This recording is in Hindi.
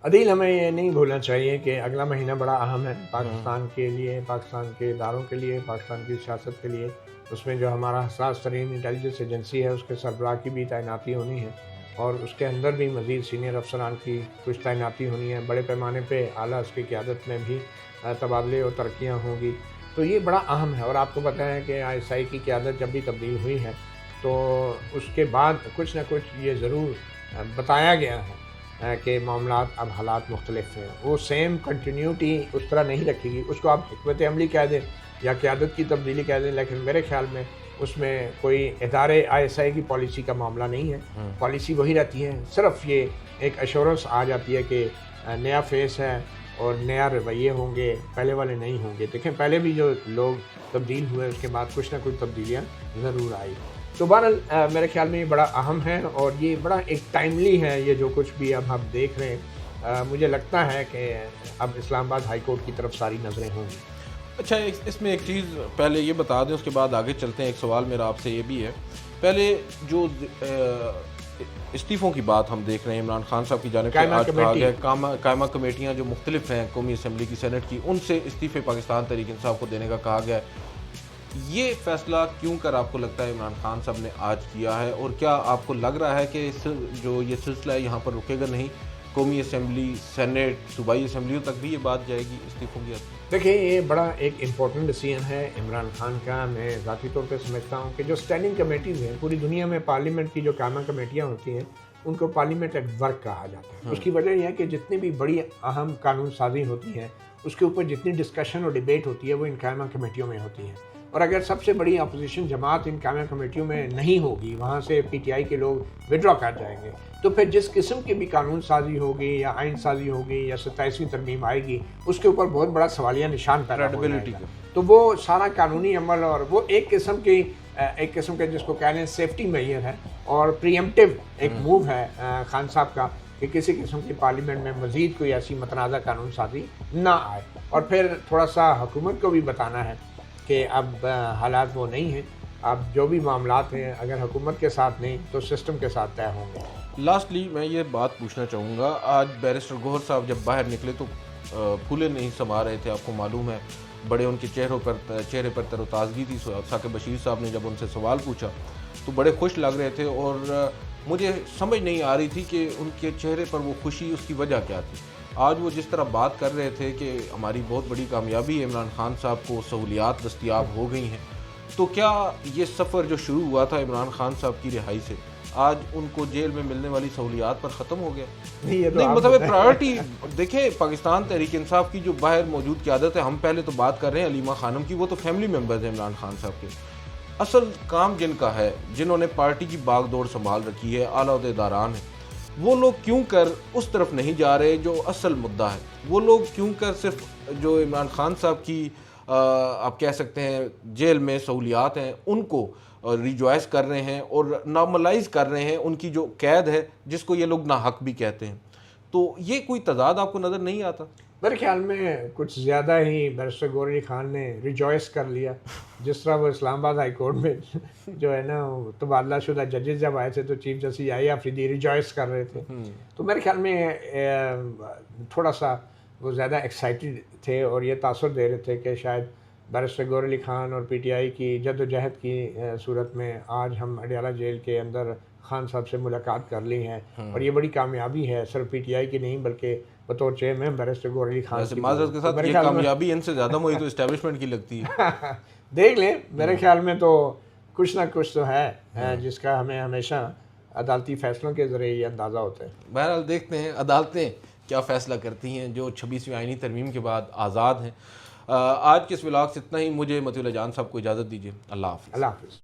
अदील, हमें ये नहीं भूलना चाहिए कि अगला महीना बड़ा अहम है पाकिस्तान के लिए, पाकिस्तान के इदारों के लिए, पाकिस्तान की सियासत के लिए। उसमें जो हमारा हसास तरीन इंटेलिजेंस एजेंसी है उसके सरबराह की भी तैनाती होनी है और उसके अंदर भी मज़ीद सीनियर अफसरान की कुछ तैनाती होनी है। बड़े पैमाने पर आला उसकी क़यादत में भी तबादले और तरक्कियाँ होंगी। तो ये बड़ा अहम है और आपको पता है कि ISI की क़यादत जब भी तब्दील हुई है तो उसके बाद कुछ ना कुछ ये ज़रूर बताया गया है कि मामलात अब हालात मुख्तलिफ हैं। वो सेम कंटिन्यूटी उस तरह नहीं रखेगी, उसको आप हिकमत अमली कह दें या क़यादत की तब्दीली कह दें, लेकिन मेरे ख़्याल में उसमें कोई इदारे ISI की पॉलिसी का मामला नहीं है। पॉलिसी वही रहती है, सिर्फ़ ये एक एश्योरेंस आ जाती है कि नया फेस है और नया रवैये होंगे, पहले वाले नहीं होंगे। देखें, पहले भी जो लोग तब्दील हुए उसके बाद कुछ ना कुछ तब्दीलियाँ ज़रूर आई। तो बहरहाल मेरे ख़्याल में ये बड़ा अहम है और ये बड़ा एक टाइमली है, ये जो कुछ भी अब हम देख रहे हैं। मुझे लगता है कि अब इस्लामाबाद हाई कोर्ट की तरफ सारी नज़रें होंगी। अच्छा, इसमें एक चीज़ पहले ये बता दें, उसके बाद आगे चलते हैं। एक सवाल मेरा आपसे ये भी है, पहले जो इस्तीफ़ों की बात हम देख रहे हैं इमरान खान साहब की जानिब से आज कहा गया, कायमा कमेटियाँ जो मुख्तलिफ हैं कौमी असम्बली की, सेनेट की, उनसे इस्तीफ़े पाकिस्तान तहरीक इंसाफ को देने का कहा गया है। ये फ़ैसला क्यों कर आपको लगता है इमरान खान साहब ने आज किया है, और क्या आपको लग रहा है कि जो ये सिलसिला है यहाँ पर रुकेगा नहीं, कौमी असम्बली, सेनेट, सूबाई असम्बलियों तक भी ये बात जाएगी इस्तीफ़ों की? देखिए, ये बड़ा एक इम्पॉर्टेंट डिसीजन है इमरान खान का। मैं ज़ाती तौर पे समझता हूँ कि जो स्टैंडिंग कमेटीज़ हैं पूरी दुनिया में, पार्लियामेंट की जो कायमा कमेटियाँ होती हैं उनको पार्लियामेंट एट वर्क कहा जाता है। उसकी वजह यह है कि जितनी भी बड़ी अहम कानून साजी होती है उसके ऊपर जितनी डिस्कशन और डिबेट होती है वो इन कायमा कमेटियों में होती है। और अगर सबसे बड़ी अपोजिशन जमात इन कायमा कमेटियों में नहीं होगी, वहाँ से PTI के लोग विड्रॉ कर जाएंगे, तो फिर जिस किस्म की भी कानून साजी होगी या आइन साजी होगी या 27वीं तरमीम आएगी उसके ऊपर बहुत बड़ा सवालिया निशान पैदा हो जाएगा। तो वो सारा कानूनी अमल और वो एक किस्म के जिसको कह लें सेफ्टी मेजर है और प्रीएम्प्टिव एक मूव है खान साहब का कि किसी किस्म की पार्लियामेंट में मज़ीद कोई ऐसी मतनाज़ा कानून साजी ना आए। और फिर थोड़ा सा हुकूमत को भी बताना है कि अब हालात वो नहीं हैं, अब जो भी मामलात हैं अगर हुकूमत के साथ नहीं तो सिस्टम के साथ तय होंगे। लास्टली मैं ये बात पूछना चाहूँगा, आज बैरिस्टर गौहर साहब जब बाहर निकले तो फूले नहीं समा रहे थे, आपको मालूम है, बड़े उनके चेहरे पर तरोताज़गी थी। साकिब बशीर साहब ने जब उनसे सवाल पूछा तो बड़े खुश लग रहे थे और मुझे समझ नहीं आ रही थी कि उनके चेहरे पर वो खुशी, उसकी वजह क्या थी। आज वो जिस तरह बात कर रहे थे कि हमारी बहुत बड़ी कामयाबी है, इमरान खान साहब को सहूलियात दस्तयाब हो गई हैं, तो क्या ये सफ़र जो शुरू हुआ था इमरान खान साहब की रिहाई से, आज उनको जेल में मिलने वाली सहूलियात पर ख़त्म हो गया? नहीं, मतलब प्रायोरिटी देखें, पाकिस्तान तहरीक इंसाफ की जो बाहर मौजूद क़यादत है, हम पहले तो बात कर रहे हैं अलीमा खानम की, वो तो फैमिली मेम्बर्स हैं इमरान खान साहब के। असल काम जिनका है, जिन्होंने पार्टी की बागडोर संभाल रखी है, आला ओहदेदारान हैं, वो लोग क्यों कर उस तरफ नहीं जा रहे जो असल मुद्दा है? वो लोग क्यों कर सिर्फ जो इमरान खान साहब की आप कह सकते हैं जेल में सहूलियात हैं उनको रिजॉइस कर रहे हैं और नॉर्मलाइज कर रहे हैं उनकी जो कैद है, जिसको ये लोग नाहक भी कहते हैं? तो ये कोई तजाद आपको नज़र नहीं आता? मेरे ख्याल में कुछ ज़्यादा ही बैरिस्टर गौहर अली खान ने रिजॉइस कर लिया, जिस तरह वो इस्लामाबाद हाई कोर्ट में जो है ना तबादला शुदा जजेस जब आए थे तो chief justice I Afridi rejoice कर रहे थे। तो मेरे ख्याल में थोड़ा सा वो ज़्यादा एक्साइटेड थे और ये तासुर दे रहे थे कि शायद बैरिस्टर गौहर अली खान और PTI की जद्दोजहद की सूरत में आज हम अडयाला जेल के अंदर खान साहब से मुलाकात कर ली है और ये बड़ी कामयाबी है सिर्फ PTI की नहीं बल्कि बतौर चेयरमैन बैरिस्टर गौहर अली खान की। माज़रत के साथ ये कामयाबी इनसे ज़्यादा मुझे तो एस्टेब्लिशमेंट की लगती है। देख लें, मेरे ख्याल में तो कुछ ना कुछ तो है जिसका हमें हमेशा अदालती फैसलों के ज़रिए ये अंदाज़ा होता है। बहरहाल देखते हैं अदालतें क्या फ़ैसला करती हैं, जो 26वीं आईनी तरमीम के बाद आज़ाद हैं। आज के इस व्लॉग से इतना ही। मुझे मतीउल्लाह जान साहब को इजाज़त दीजिए। अल्लाह हाफ़िज़। अल्लाह हाफ़िज़।